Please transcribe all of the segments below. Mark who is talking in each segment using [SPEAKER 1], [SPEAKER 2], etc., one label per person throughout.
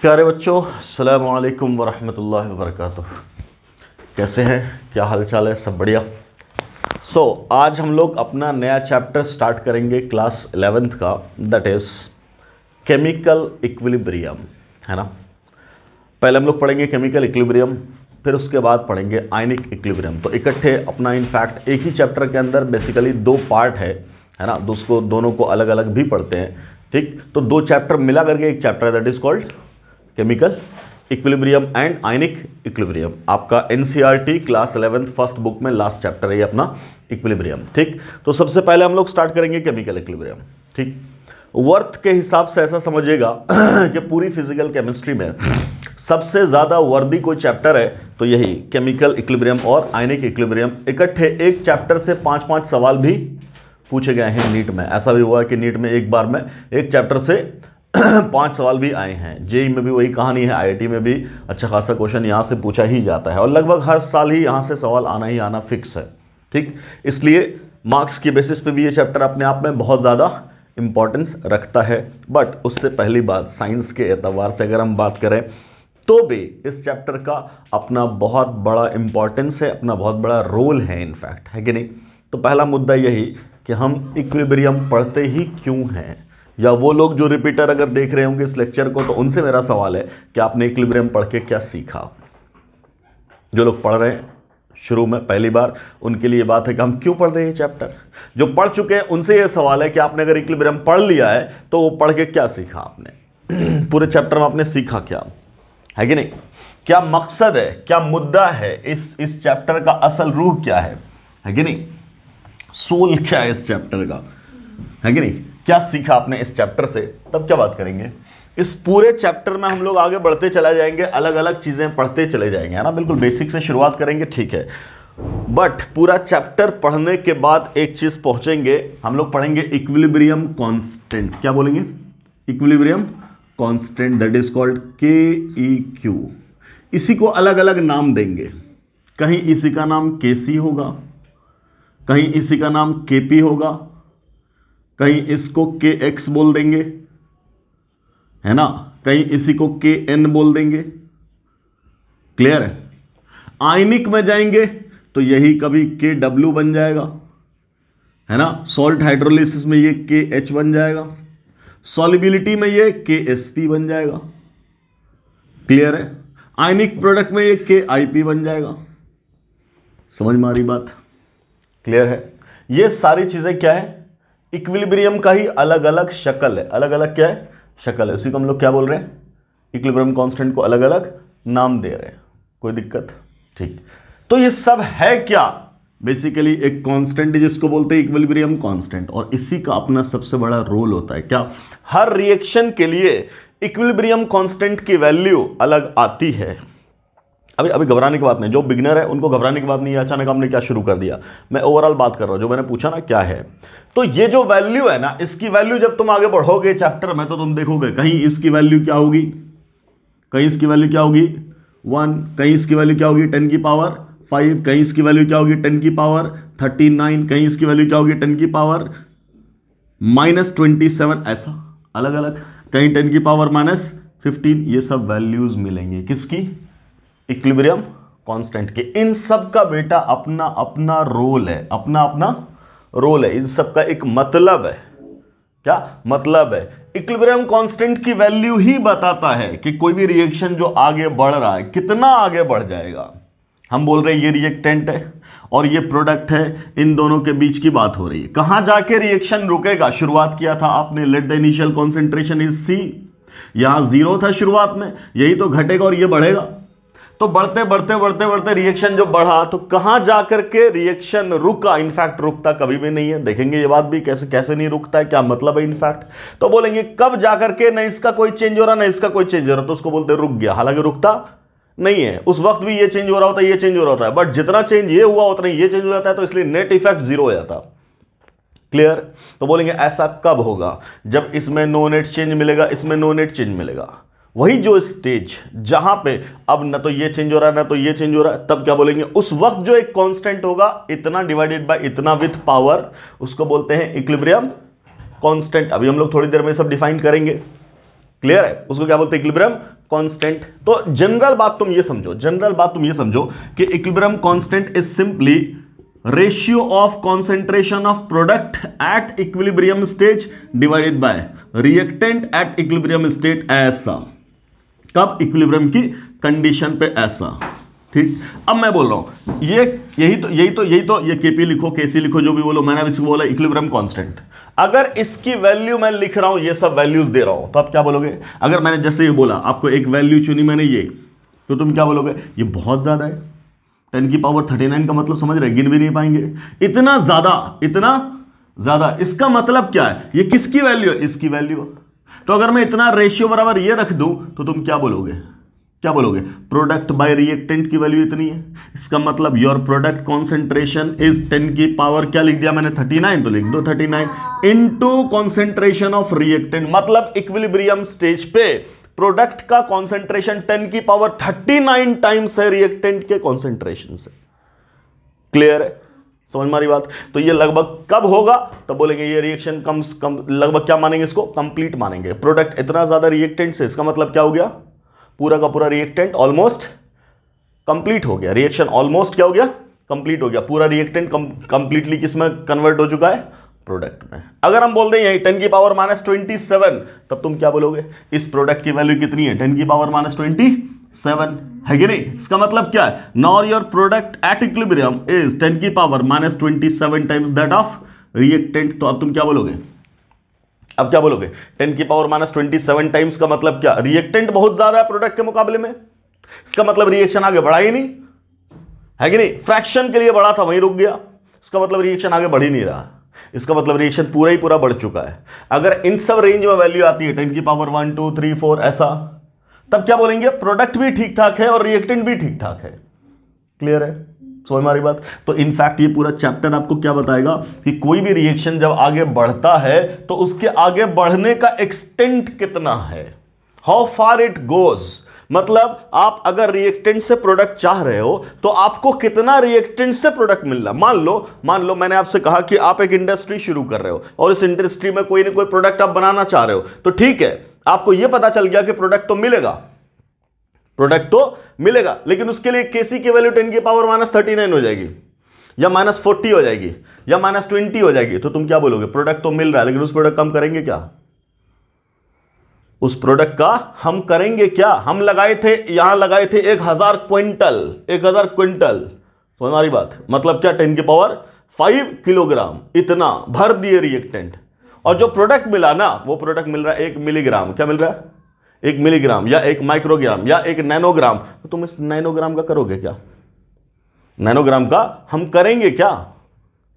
[SPEAKER 1] प्यारे बच्चों, अस्सलामु अलैकुम वरहमतुल्लाहि वबरकातुह। कैसे हैं, क्या हाल चाल है? सब बढ़िया। आज हम लोग अपना नया चैप्टर स्टार्ट करेंगे क्लास 11th का, दैट इज केमिकल इक्विलिब्रियम, है ना। पहले हम लोग पढ़ेंगे केमिकल इक्विलिब्रियम, फिर उसके बाद पढ़ेंगे आयनिक इक्विलिब्रियम। तो इकट्ठे अपना इनफैक्ट एक ही चैप्टर के अंदर बेसिकली दो पार्ट है ना। दोनों को अलग अलग भी पढ़ते हैं, ठीक। तो दो चैप्टर मिला करके एक chapter that is called chemical equilibrium and ionic equilibrium. आपका NCERT class 11th first book में लास्ट चैप्टर है ये अपना इक्विलिब्रियम, ठीक। तो सबसे पहले हम लोग स्टार्ट करेंगे केमिकल इक्विलिब्रियम, ठीक। वर्थ के हिसाब से ऐसा समझिएगा कि पूरी फिजिकल केमिस्ट्री में सबसे ज्यादा वर्दी कोई चैप्टर है तो यही केमिकल इक्विलिब्रियम और आयनिक इक्विलिब्रियम। इकट्ठे एक चैप्टर से 5-5 सवाल भी पूछे गए हैं नीट में। ऐसा भी हुआ है कि नीट में एक बार में एक चैप्टर से 5 सवाल भी आए हैं। जेई में भी वही कहानी है, आईआईटी में भी अच्छा खासा क्वेश्चन यहां से पूछा ही जाता है और लगभग हर साल ही यहां से सवाल आना ही आना फिक्स है, ठीक। इसलिए मार्क्स की बेसिस पे भी ये चैप्टर अपने आप में बहुत ज्यादा इंपॉर्टेंस रखता है। बट उससे पहली बात, साइंस के एतबार से अगर हम बात करें तो भी इस चैप्टर का अपना बहुत बड़ा इंपॉर्टेंस है, अपना बहुत बड़ा रोल है इनफैक्ट, है कि नहीं। तो पहला मुद्दा यही कि हम इक्विलिब्रियम पढ़ते ही क्यों हैं, या वो लोग जो रिपीटर अगर देख रहे होंगे इस लेक्चर को तो उनसे मेरा सवाल है कि आपने इक्विलिब्रियम पढ़ के क्या सीखा। जो लोग पढ़ रहे हैं शुरू में पहली बार, उनके लिए बात है कि हम क्यों पढ़ रहे हैं चैप्टर। जो पढ़ चुके हैं उनसे यह सवाल है कि आपने अगर इक्विलिब्रियम पढ़ लिया है तो वो पढ़ के क्या सीखा आपने, पूरे चैप्टर में आपने सीखा क्या, है कि नहीं। क्या मकसद है, क्या मुद्दा है, इस चैप्टर का असल रूह क्या है कि नहीं। सोल क्या है इस चैप्टर का, है कि नहीं। क्या सीखा आपने इस चैप्टर से, तब क्या बात करेंगे। इस पूरे चैप्टर में हम लोग आगे बढ़ते चला जाएंगे, अलग अलग चीजें पढ़ते चले जाएंगे, है ना। बिल्कुल बेसिक से शुरुआत करेंगे, ठीक है। बट पूरा चैप्टर पढ़ने के बाद एक चीज पहुंचेंगे, हम लोग पढ़ेंगे इक्विलिब्रियम कांस्टेंट। क्या बोलेंगे? Equilibrium constant, that is called KEQ। इसी को अलग अलग नाम देंगे, कहीं इसी का नाम KC होगा, कहीं इसी का नाम KP होगा, कहीं इसको KX बोल देंगे, है ना, कहीं इसी को KN बोल देंगे। क्लियर है। आयनिक में जाएंगे तो यही कभी KW बन जाएगा, है ना। सॉल्ट हाइड्रोलिसिस में ये KH बन जाएगा, सॉल्युबिलिटी में ये KSP बन जाएगा। क्लियर है। आयनिक प्रोडक्ट में ये KIP बन जाएगा। समझ में आ रही बात? क्लियर है। ये सारी चीजें क्या है, इक्विलिब्रियम का ही अलग अलग शक्ल है, अलग अलग क्या है, शक्ल है। उसी को हम लोग क्या बोल रहे हैं, इक्विलिब्रियम कांस्टेंट को अलग अलग नाम दे रहे हैं। कोई दिक्कत? ठीक। तो ये सब है क्या, बेसिकली एक कांस्टेंट जिसको बोलते हैं इक्विलिब्रियम कांस्टेंट, और इसी का अपना सबसे बड़ा रोल होता है। क्या हर रिएक्शन के लिए इक्विलिब्रियम कांस्टेंट की वैल्यू अलग आती है। अभी घबराने की बात नहीं, जो बिगिनर है उनको घबराने की बात नहीं है। अचानक हमने क्या शुरू कर दिया, मैं ओवरऑल बात कर रहा हूं, जो मैंने पूछा ना क्या है। तो ये जो वैल्यू है ना, इसकी वैल्यू जब तुम आगे बढ़ोगे चैप्टर में तो तुम देखोगे कहीं इसकी वैल्यू क्या होगी, कहीं इसकी वैल्यू क्या होगी 1, कहीं इसकी वैल्यू क्या होगी 10 की पावर 5, कहीं इसकी वैल्यू क्या होगी 10 की पावर 39, कहीं इसकी वैल्यू क्या होगी 10 की पावर -27, ऐसा अलग अलग, कहीं 10 की पावर -15। ये सब वैल्यूज मिलेंगे किसकी, इक्विलिब्रियम कांस्टेंट के। इन सब का बेटा अपना अपना रोल है, अपना अपना रोल है। इन सब का एक मतलब है। क्या मतलब है? इक्विलिब्रियम कांस्टेंट की वैल्यू ही बताता है कि कोई भी रिएक्शन जो आगे बढ़ रहा है कितना आगे बढ़ जाएगा। हम बोल रहे हैं ये रिएक्टेंट है और ये प्रोडक्ट है, इन दोनों के बीच की बात हो रही है। कहां जाके रिएक्शन रुकेगा, शुरुआत किया था आपने, let the initial concentration is C। यहां 0 था शुरुआत में, यही तो घटेगा और ये बढ़ेगा। तो बढ़ते बढ़ते बढ़ते बढ़ते रिएक्शन जो बढ़ा तो कहां जाकर के रिएक्शन रुका, इनफैक्ट रुकता कभी भी नहीं है। देखेंगे ये बात भी कैसे कैसे नहीं रुकता है, क्या मतलब है इनफैक्ट। तो बोलेंगे कब जाकर के न इसका कोई चेंज हो रहा न इसका कोई चेंज हो रहा, तो उसको बोलते रुक गया। हालांकि रुकता नहीं है, उस वक्त भी ये चेंज हो रहा होता है, ये चेंज हो रहा होता है, बट जितना चेंज ये हुआ उतना ये चेंज हो जाता है, तो इसलिए नेट इफेक्ट 0 हो जाता। क्लियर। तो बोलेंगे ऐसा कब होगा, जब इसमें नो नेट चेंज मिलेगा, इसमें नो नेट चेंज मिलेगा। वही जो स्टेज जहां पे अब न तो ये चेंज हो रहा है ना तो ये चेंज हो रहा है, तब क्या बोलेंगे, उस वक्त जो एक कांस्टेंट होगा इतना डिवाइडेड बाय इतना विथ पावर, उसको बोलते हैं इक्विलिब्रियम कांस्टेंट। अभी हम लोग थोड़ी देर में सब डिफाइन करेंगे। क्लियर है। उसको क्या बोलते हैं, इक्विलिब्रियम कांस्टेंट। तो जनरल बात तुम ये समझो कि equilibrium constant is simply ratio of concentration of product at equilibrium stage divided by reactant at equilibrium state ऐसा। कब? इक्विलिब्रियम की कंडीशन पे ऐसा। ठीक, अब मैं बोल रहा हूं यही तो ये केपी लिखो, केसी लिखो, जो भी बोलो, मैंने अब इसको बोला इक्विलिब्रियम कांस्टेंट। अगर इसकी वैल्यू मैं लिख रहा हूं, ये सब वैल्यूज दे रहा हूं, तो आप क्या बोलोगे? अगर मैंने जैसे ये बोला, आपको एक वैल्यू चुनी मैंने ये, तो तुम क्या बोलोगे? ये बहुत ज्यादा है, 10 की पावर 39 का मतलब समझ रहे, गिन भी नहीं पाएंगे, इतना ज्यादा। इसका मतलब क्या है? ये किसकी वैल्यू है? इसकी वैल्यू। तो अगर मैं इतना रेशियो बराबर ये रख दूं, तो तुम क्या बोलोगे? प्रोडक्ट बाय रिएक्टेंट की वैल्यू इतनी है। इसका मतलब योर प्रोडक्ट कॉन्सेंट्रेशन इज 10 की पावर, क्या लिख दिया मैंने? 39, तो लिख दो 39 इनटू कॉन्सेंट्रेशन ऑफ रिएक्टेंट। मतलब इक्विलिब्रियम स्टेज पे प्रोडक्ट का कॉन्सेंट्रेशन 10 की पावर 39 टाइम्स है रिएक्टेंट के कॉन्सेंट्रेशन से। क्लियर है? समझ मारी बात? तो ये लगभग कब होगा? तो बोलेंगे ये रिएक्शन कम लगभग क्या मानेंगे इसको? कंप्लीट मानेंगे। प्रोडक्ट इतना ज्यादा रिएक्टेंट से, इसका मतलब क्या हो गया? पूरा का पूरा रिएक्टेंट ऑलमोस्ट कंप्लीट हो गया। रिएक्शन ऑलमोस्ट क्या हो गया? कंप्लीट हो गया। पूरा रिएक्टेंट कंप्लीटली किसमें कन्वर्ट हो चुका है? प्रोडक्ट में। अगर हम बोल दें यही 10 की पावर -27, तब तुम क्या बोलोगे? इस प्रोडक्ट की वैल्यू कितनी है? 10 की पावर -27 है कि नहीं? इसका मतलब क्या है? Now your product at equilibrium is 10 की power -27 times that of reactant. तो अब तुम क्या बोलोगे? 10 की पावर -27 टाइम्स का मतलब क्या? रिएक्टेंट बहुत ज्यादा है प्रोडक्ट के मुकाबले में। इसका मतलब रिएक्शन आगे बढ़ा ही नहीं, है कि नहीं? फ्रैक्शन के लिए बढ़ा था, वहीं रुक गया। इसका मतलब रिएक्शन आगे बढ़ ही नहीं रहा। इसका मतलब रिएक्शन पूरा ही पूरा बढ़ चुका है। अगर इन सब रेंज में वैल्यू आती है 10 की पावर 1 2 3 4 ऐसा, तब क्या बोलेंगे? प्रोडक्ट भी ठीक ठाक है और रिएक्टेंट भी ठीक ठाक है। क्लियर है? समझ हमारी बात? तो इनफैक्ट ये पूरा चैप्टर आपको क्या बताएगा कि कोई भी रिएक्शन जब आगे बढ़ता है तो उसके आगे बढ़ने का एक्सटेंट कितना है, हाउ फार इट गोज। मतलब आप अगर रिएक्टेंट से प्रोडक्ट चाह रहे हो तो आपको कितना रिएक्टेंट से प्रोडक्ट मिल रहा। मान लो मैंने आपसे कहा कि आप एक इंडस्ट्री शुरू कर रहे हो और इस इंडस्ट्री में कोई ना कोई प्रोडक्ट आप बनाना चाह रहे हो, तो ठीक है, आपको यह पता चल गया कि प्रोडक्ट तो मिलेगा, लेकिन उसके लिए केसी की वैल्यू 10 की पावर -39 हो जाएगी, या -40 हो जाएगी, या -20 हो जाएगी। तो तुम क्या बोलोगे? प्रोडक्ट तो मिल रहा है, लेकिन उस प्रोडक्ट का हम करेंगे क्या? उस प्रोडक्ट का हम करेंगे क्या? हम यहां लगाए थे 1000 क्विंटल। तो हमारी बात मतलब क्या? 10 की पावर 5 किलोग्राम इतना भर दिए रिएक्टेंट, और जो प्रोडक्ट मिला ना, वो प्रोडक्ट मिल रहा है 1 मिलीग्राम। क्या मिल रहा है? 1 मिलीग्राम या 1 माइक्रोग्राम या 1 नैनोग्राम। तो तुम इस नैनोग्राम का करोगे क्या? नैनोग्राम का हम करेंगे क्या?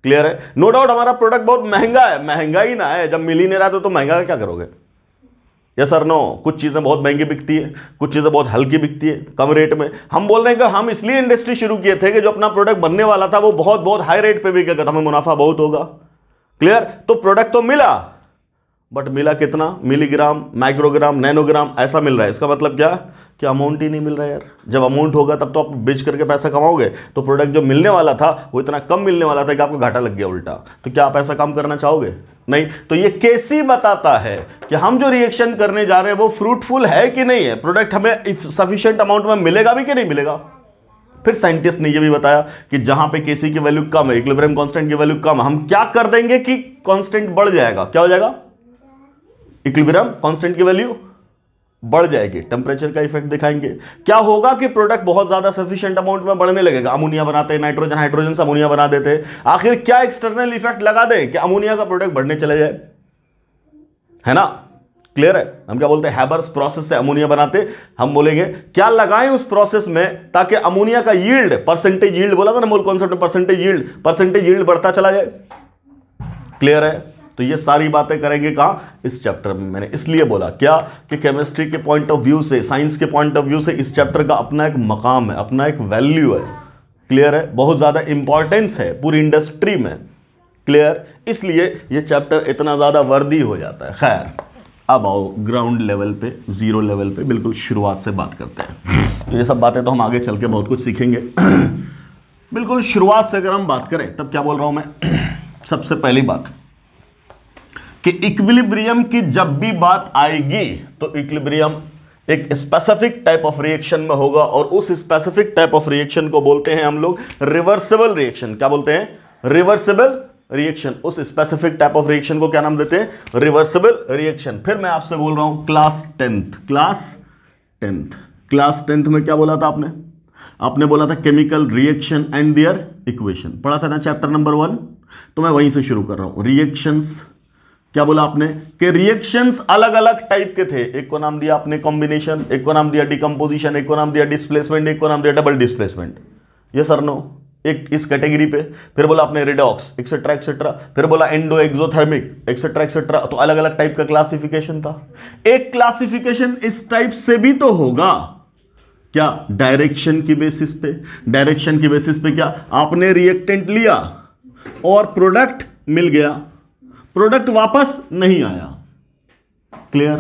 [SPEAKER 1] क्लियर है? नो डाउट हमारा प्रोडक्ट बहुत महंगा है, महंगा ही ना है, जब मिल ही नहीं रहा तो महंगा क्या करोगे? Yes sir no. कुछ चीजें बहुत महंगी बिकती है, कुछ चीजें बहुत हल्की बिकती है, कम रेट में। हम बोल रहे हैं कि हम इसलिए इंडस्ट्री शुरू किए थे कि जो अपना प्रोडक्ट बनने वाला था वो बहुत हाई रेट पे बिकेगा, हमें मुनाफा बहुत होगा। क्लियर? तो प्रोडक्ट तो मिला, बट मिला कितना? मिलीग्राम, माइक्रोग्राम, नैनोग्राम ऐसा मिल रहा है। इसका मतलब क्या? कि अमाउंट ही नहीं मिल रहा है यार। जब अमाउंट होगा तब तो आप बेच करके पैसा कमाओगे। तो प्रोडक्ट जो मिलने वाला था वो इतना कम मिलने वाला था कि आपको घाटा लग गया उल्टा। तो क्या आप ऐसा काम करना चाहोगे? नहीं। तो ये केसी बताता है कि हम जो रिएक्शन करने जा रहे हैं वो फ्रूटफुल है कि नहीं है, प्रोडक्ट हमें सफिशिएंट अमाउंट में मिलेगा भी कि नहीं मिलेगा। फिर साइंटिस्ट ने ये भी बताया कि जहां पे केसी की वैल्यू कम है, इक्विलिब्रियम कांस्टेंट की वैल्यू कम है, हम क्या कर देंगे कि कांस्टेंट बढ़ जाएगा। क्या हो जाएगा? इक्विलिब्रियम कांस्टेंट की वैल्यू बढ़ जाएगी। टेम्परेचर का इफेक्ट दिखाएंगे। क्या होगा कि प्रोडक्ट बहुत ज्यादा सफिशिएंट अमाउंट में बढ़ने लगेगा। अमोनिया बनाते हैं, नाइट्रोजन हाइड्रोजन से अमोनिया बना देते हैं। आखिर क्या एक्सटर्नल इफेक्ट लगा दें कि अमोनिया का प्रोडक्ट बढ़ने चले जाए, है ना? क्लियर है? हम क्या बोलते हैं? हैबर्स प्रोसेस से अमोनिया बनाते। हम बोलेंगे क्या लगाएं उस प्रोसेस में ताकि अमोनिया का यील्ड, परसेंटेज यील्ड बोला था ना, मूल कॉन्सेप्ट में परसेंटेज यील्ड बढ़ता चला जाए। क्लियर है? तो ये सारी बातें करेंगे कहां? इस चैप्टर में। मैंने इसलिए बोला क्या कि केमिस्ट्री के पॉइंट ऑफ व्यू से, साइंस के पॉइंट ऑफ व्यू से इस चैप्टर का अपना एक मकाम है, अपना एक वैल्यू है। क्लियर है? बहुत ज्यादा इंपॉर्टेंस है पूरी इंडस्ट्री में। क्लियर? इसलिए ये चैप्टर इतना ज्यादा वर्दी हो जाता है। खैर, अब आओ ग्राउंड लेवल पे, जीरो लेवल पे, बिल्कुल शुरुआत से बात करते हैं। तो ये सब बातें तो हम आगे चल के बहुत कुछ सीखेंगे। बिल्कुल शुरुआत से अगर हम बात करें तब क्या बोल रहा हूं मैं? सबसे पहली बात कि इक्विलिब्रियम की जब भी बात आएगी तो इक्विलिब्रियम एक स्पेसिफिक टाइप ऑफ रिएक्शन में होगा, और उस स्पेसिफिक टाइप ऑफ रिएक्शन को बोलते हैं हम लोग रिवर्सिबल रिएक्शन। क्या बोलते हैं? Reversible reaction. उस स्पेसिफिक टाइप ऑफ रिएक्शन को क्या नाम देते हैं? Reversible reaction. फिर मैं आपसे बोल रहा हूं क्लास 10th में क्या बोला था आपने? आपने बोला था chemical reaction and their equation, पढ़ा था ना चैप्टर नंबर 1। तो मैं वहीं से शुरू कर रहा हूं। रिएक्शंस, क्या बोला आपने कि रिएक्शंस अलग अलग टाइप के थे। एक को नाम दिया आपने कॉम्बिनेशन, एक को नाम दिया डिकम्पोजिशन, एक को नाम दिया डिस्प्लेसमेंट, एक को नाम दिया डबल डिस्प्लेसमेंट। ये सर नो एक इस कैटेगरी पे। फिर बोला आपने रिडॉक्स एक्सेट्रा एक्सेट्रा, फिर बोला एंडो एक्सोथर्मिक एक्सेट्रा एक्सेट्रा। तो अलग अलग टाइप का क्लासिफिकेशन था। एक क्लासिफिकेशन इस टाइप से भी तो होगा क्या? डायरेक्शन की बेसिस पे। डायरेक्शन की बेसिस पे क्या? आपने रिएक्टेंट लिया और प्रोडक्ट मिल गया, प्रोडक्ट वापस नहीं आया। क्लियर?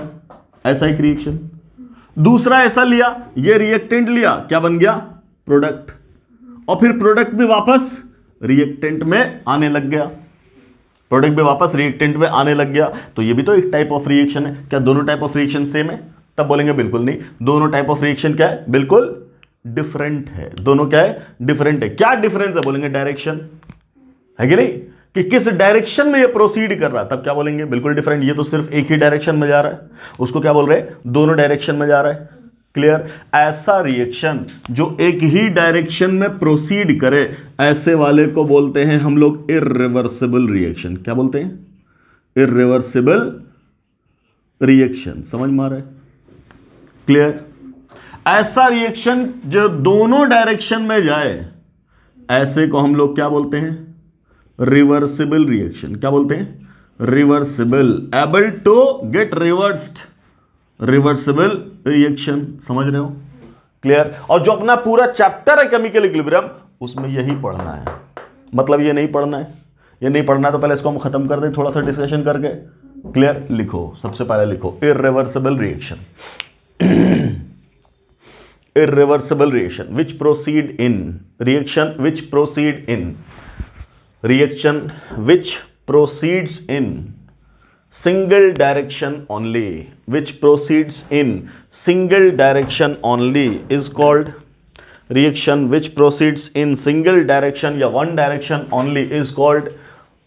[SPEAKER 1] ऐसा एक रिएक्शन। दूसरा ऐसा लिया, ये रिएक्टेंट लिया, क्या बन गया? प्रोडक्ट, और फिर प्रोडक्ट भी वापस रिएक्टेंट में आने लग गया। प्रोडक्ट भी वापस रिएक्टेंट में आने लग गया। तो ये भी तो एक टाइप ऑफ रिएक्शन है। क्या दोनों टाइप ऑफ रिएक्शन सेम है? तब बोलेंगे बिल्कुल नहीं, दोनों टाइप ऑफ रिएक्शन क्या है? बिल्कुल डिफरेंट है। दोनों क्या है? डिफरेंट है। क्या डिफरेंस है? बोलेंगे डायरेक्शन, है कि नहीं, कि किस डायरेक्शन में ये प्रोसीड कर रहा है। तब क्या बोलेंगे? बिल्कुल डिफरेंट। ये तो सिर्फ एक ही डायरेक्शन में जा रहा है, उसको क्या बोल रहे हैं? दोनों डायरेक्शन में जा रहा है। क्लियर? ऐसा रिएक्शन जो एक ही डायरेक्शन में प्रोसीड करे, ऐसे वाले को बोलते हैं हम लोग इर्रिवर्सिबल रिएक्शन। क्या बोलते हैं? Irreversible reaction. समझ में आ रहा है? क्लियर? ऐसा रिएक्शन जो दोनों डायरेक्शन में जाए, ऐसे को हम लोग क्या बोलते हैं? Reversible reaction. क्या बोलते हैं? Reversible, able to get reversed, reversible reaction. समझ रहे हो? क्लियर? और जो अपना पूरा चैप्टर है केमिकल इक्विलिब्रियम, उसमें यही पढ़ना है। मतलब ये नहीं पढ़ना है, ये नहीं पढ़ना है तो पहले इसको हम खत्म कर दें थोड़ा सा डिस्कशन करके। क्लियर? लिखो, सबसे पहले लिखो irreversible reaction. irreversible reaction which proceed in reaction which proceed in reaction which proceeds in single direction only, which proceeds in single direction only is called reaction which proceeds in single direction या one direction only is called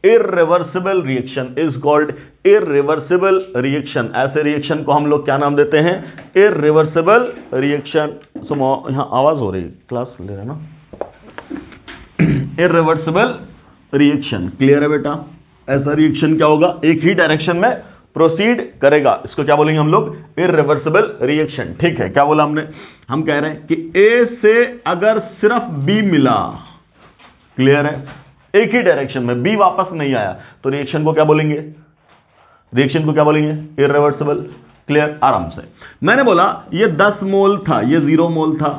[SPEAKER 1] irreversible reaction, is called irreversible reaction। ऐसे reaction को हम लोग क्या नाम देते हैं? irreversible reaction। सुनो, यहाँ आवाज हो रही, क्लास ले रहे ना। irreversible reaction। क्लियर है बेटा? ऐसा रिएक्शन क्या होगा? एक ही डायरेक्शन में प्रोसीड करेगा, इसको क्या बोलेंगे हम लोग? irreversible reaction। ठीक है? क्या बोला हमने? हम कह रहे हैं कि A से अगर सिर्फ B मिला, क्लियर है, एक ही डायरेक्शन में, B वापस नहीं आया, तो रिएक्शन को क्या बोलेंगे? रिएक्शन को क्या बोलेंगे? इर्रिवर्सिबल। क्लियर? आराम से। मैंने बोला ये 10 मोल था, ये 0 मोल था।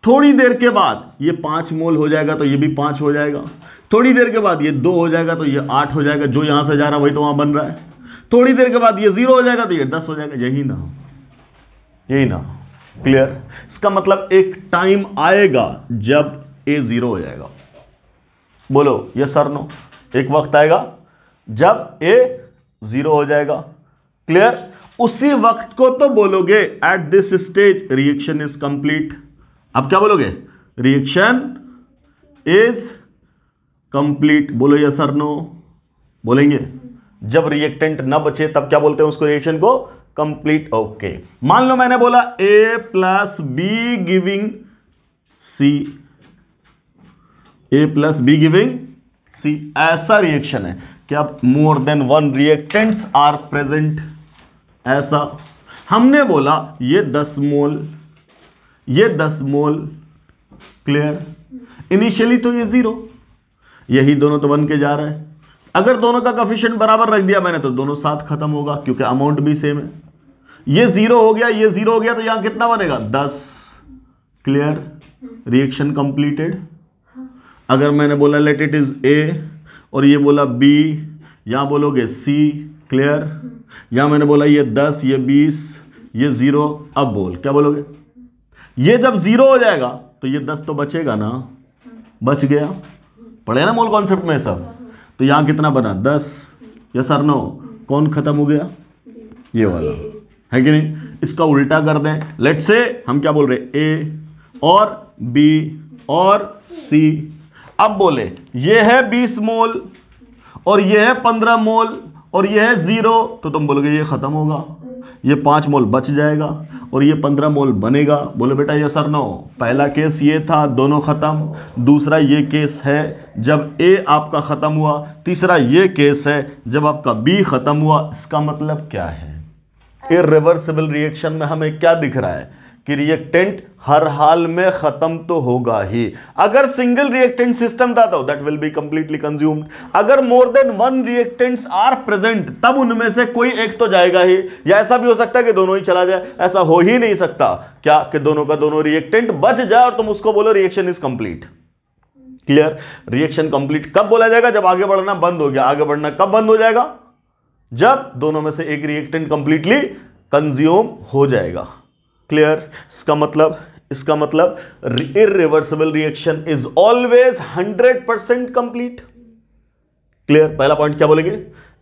[SPEAKER 1] थोड़ी देर के बाद ये 5 मोल हो जाएगा, तो ये भी 5 हो जाएगा। थोड़ी देर के बाद ये 2 हो जाएगा, तो ये 8 हो जाएगा। जो यहां से जा रहा है वही तो वहां बन रहा है। थोड़ी देर के बाद ये 0 हो जाएगा, तो ये 10 हो जाएगा। यही ना? यही ना? क्लियर? इसका मतलब एक टाइम आएगा जब A 0 हो जाएगा। बोलो ये सर नो? एक वक्त आएगा जब A 0 हो जाएगा। क्लियर? उसी वक्त को तो बोलोगे at this stage reaction is complete. अब क्या बोलोगे? Reaction is complete. बोलो ये सर नो? बोलेंगे। जब रिएक्टेंट ना बचे तब क्या बोलते हैं उसको? रिएक्शन को कंप्लीट। ओके, मान लो मैंने बोला A plus B giving C, A plus B giving C। ऐसा रिएक्शन है कि अब more than one reactants are present. ऐसा हमने बोला ये 10 मोल, ये 10 मोल। क्लियर? इनिशियली तो ये 0, यही दोनों तो बन के जा रहा है। अगर दोनों का कोएफिशिएंट बराबर रख दिया मैंने, तो दोनों साथ खत्म होगा, क्योंकि अमाउंट भी सेम है। ये 0 हो गया, ये 0 हो गया, तो यहां कितना बनेगा? 10। क्लियर? Reaction completed. अगर मैंने बोला लेट इट इज A और ये बोला B, यहां बोलोगे C। क्लियर? यहां मैंने बोला ये 10, ये 20, ये 0। अब बोल क्या बोलोगे? ये जब 0 हो जाएगा तो ये 10 तो बचेगा ना? बच गया। पढ़े ना मोल कॉन्सेप्ट में सब? तो यहां कितना बना? 10। यस और नो? कौन खत्म हो गया? ये वाला, है कि नहीं? इसका उल्टा कर दें, लेट्स से हम क्या बोल रहे हैं, ए और बी और सी। अब बोले ये है 20 मोल और ये है 15 मोल और ये है 0, तो तुम बोलोगे ये खत्म होगा, ये 5 मोल बच जाएगा और ये 15 मोल बनेगा। बोले बेटा ये सर नो, पहला केस ये था दोनों खत्म, दूसरा ये केस है जब ए आपका खत्म हुआ, तीसरा ये केस है जब आपका बी खत्म हुआ। इसका मतलब क्या है, इर्रिवर्सिबल रिएक्शन में हमें क्या दिख रहा है कि रिएक्टेंट हर हाल में खत्म तो होगा ही। अगर सिंगल रिएक्टेंट सिस्टम था तो that will be completely consumed. अगर more than one reactants are present तब उनमें से कोई एक तो जाएगा ही, या ऐसा भी हो सकता है कि दोनों ही चला जाए। ऐसा हो ही नहीं सकता क्या कि दोनों का दोनों रिएक्टेंट बच जाए और तुम उसको बोलो reaction is complete. Clear? Reaction complete कब बोला जाएगा, जब आगे बढ़ना बंद हो गया। आगे बढ़ना कब बंद हो जाएगा, जब दोनों में से एक रिएक्टेंट कंप्लीटली कंज्यूम हो जाएगा। क्लियर? इसका मतलब irreversible reaction is always 100% complete. Clear? पहला पॉइंट क्या बोलेंगे,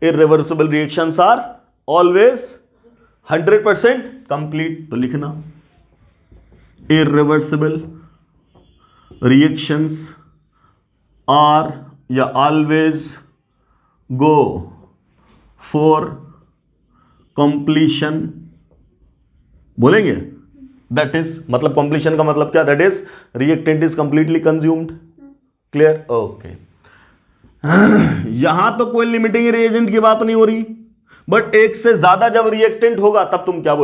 [SPEAKER 1] irreversible reactions are always 100% complete. तो लिखना इर्रिवर्सिबल रिएक्शंस आर या ऑलवेज गो फॉर कंप्लीशन। बोलेंगे दैट इज, मतलब कंप्लीशन का मतलब क्या, that is reactant is completely consumed. Clear? Okay. यहां तो कोई लिमिटिंग रिएजेंट की बात नहीं हो रही, बट एक से ज्यादा जब रिएक्टेंट होगा तब तुम क्या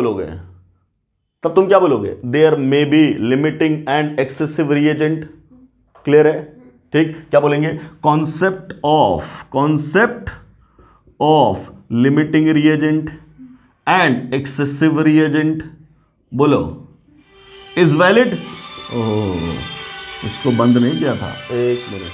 [SPEAKER 1] बोलोगे, there may be limiting and excessive reagent. Clear है? ठीक, क्या बोलेंगे, concept of limiting reagent and excessive reagent बोलो इज वैलिड। ओह, इसको बंद नहीं किया था, एक मिनट।